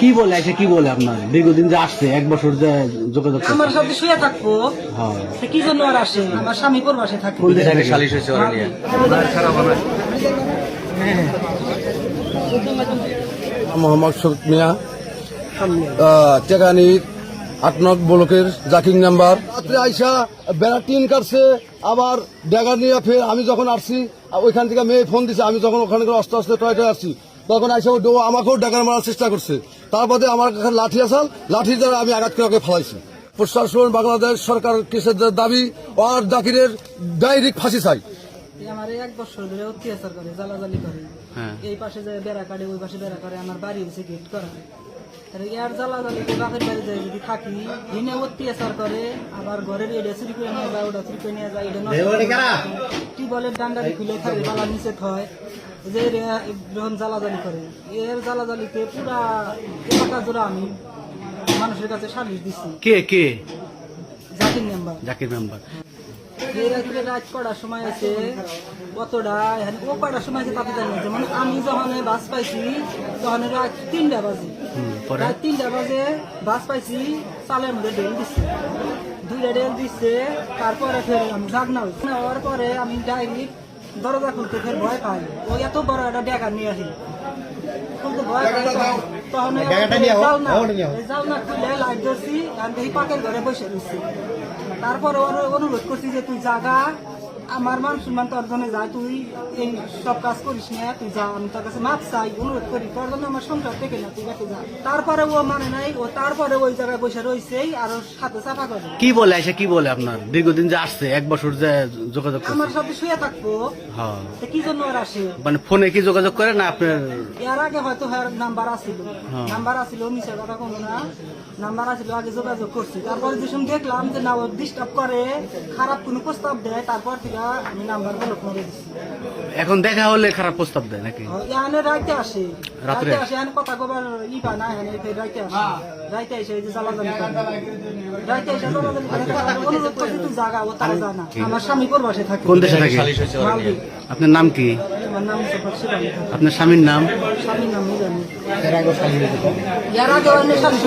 কি বলে এসে কি বলে আপনার দীর্ঘদিন যে আসছে 1 বছর যে যোগাযোগ করছে? আমার সাথে শুয়ে থাকবো হ্যাঁ সে কি জন্য আর আসে? আমার স্বামী প্রবাসে থাকে। কোন দেশে থাকে? সালিশ হয়েছে ওরা নিয়ে। মোহাম্মদ শফিক মিয়া, টেকানি 8 নং ব্লকের জাকিং নাম্বার। রাত্রে আইসা বেড়া টিন কাটছে, আবার ড্যাগার নিয়ে ফের আমি যখন আসছি ওইখান থেকে মেয়ে ফোন দিছে, আমি যখন ওখানে করে আস্তে আস্তে টয়টে আসছি তখন আইসা আমাকেও ড্যাগার মারার চেষ্টা করছে। তারপরে আমার কাছে লাঠি আসাল, লাঠির দ্বারা আমি আঘাত করে ওকে ফেলাইছি। প্রশাসন বাংলাদেশ সরকার কেসের দাবি আর জাকিরের ডাইরেক্ট ফাঁসি চাই। আমার 1 বছর ধরে অত্যাচার করে, জ্বালাজালি করে। এই পাশে যায় বেড়া কাটে, ওই পাশে বেড়া করে, আমার বাড়ি হচ্ছে গেট করা। এর জ্বালাজালিতে বাপের বাড়ি যায় যদি থাকি, দিনে অত্যাচার করে, আবার ঘরের এটা চুরি করে নিয়ে যায়, ওটা চুরি করে নিয়ে যায়, টিউবওয়েলের ডান্ডারি খুলে খালি বালা নিচে হয়, যে যখন জ্বালাজালি করে। এর জ্বালাজালিতে পুরা এলাকা জোড়া আমি মানুষের কাছে সালিশ দিচ্ছি। কে কে? জাকির মেম্বার। জাকির মেম্বার। রাত কটার সময় আছে, কতটা ও কটার সময় আছে তাতে জানি না। যেমন আমি যখন বাস পাইছি তখন রাত 3টা বাজে, রাত 3টা বাজে বাস পাইছি, চালের মধ্যে ডেল দিচ্ছে, 2টা ডেল দিচ্ছে। তারপরে ফের আমি জাগনা হয়েছি, হওয়ার পরে আমি ডাইরেক্ট দরজা খুলতে ফের ভয় পাই। ও এত বড় একটা ডেকা নিয়ে আসি, খুলতে ভয় পাই। তখন যাও না খুলে লাইট ধরছি, আমি এই পাকের ঘরে বসে রয়েছি। তারপরে অনুরোধ করছি যে তুই জাগা, আমার মান সম্মান তোর জন্য যা, তুই এই সব কাজ করিস না, তুই যা, আমি তোর কাছে মাপ চাই, অনুরোধ করি, তোর জন্য আমার সংসার থেকে না, তুই কাছে যা। তারপরে ও মানে নাই, ও তারপরে ওই জায়গায় বসে রয়েছে আর ওর সাথে চাপা করে। কি বলে এসে কি বলে আপনার দীর্ঘদিন যে আসছে 1 বছর যে যোগাযোগ করছে? আমার সাথে শুয়ে থাকবো। হ্যাঁ সে কি জন্য আর আসে? মানে ফোনে কি যোগাযোগ করে না আপনার? এর আগে হয়তো নাম্বার আসছিল, মিশে কথা কোনো না, নাম্বার আসছিল, আগে যোগাযোগ করছি। তারপরে যে সময় দেখলাম যে না ও ডিস্টার্ব করে, খারাপ কোনো প্রস্তাব দেয়, তারপর থেকে আমি নাম্বার ব্লক করে দিচ্ছি। এখন দেখা হলে খারাপ প্রস্তাব দেয় নাকি? এখানে রাইতে আসে, রাত্রে আসে, এখানে কথা কবার পায় না, এখানে রাইতে আসে, রাইতে এসে এই যে জ্বালাজালি করে, রাইতে এসে জ্বালাজালি করে। অনুরোধ করছি তুই জাগা, ও তারা যায় না। আমার স্বামী প্রবাসে থাকে। কোন দেশে থাকে? সালিশ হয়েছে ওরা নিয়ে। আপনার নাম কি? আমার নাম শিবানী। আপনার স্বামীর নাম? স্বামীর নাম জানি। এর আগে অন্য স্বামী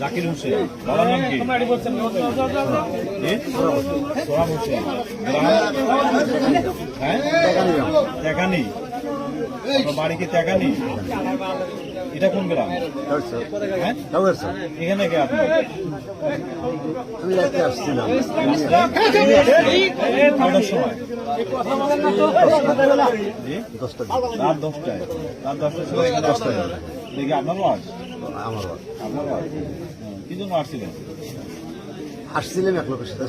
জাকির হোসেন, বাবার নাম কি? সোহাগ হোসেন। টেকানি, বাড়ি কি টেকানি? এটা কোন গ্রাম? হ্যাঁ? এখানে কে আপনি? আমি রাতে আসছিলাম। কটার সময়? রাত 10টায়। রাত 10টার সময় এখানে দেখি আপনার ওয়াজ? আমার আপনার ওয়াজ? কি জন্য আসছিলেন? আসছিলাম এক লোকের সাথে।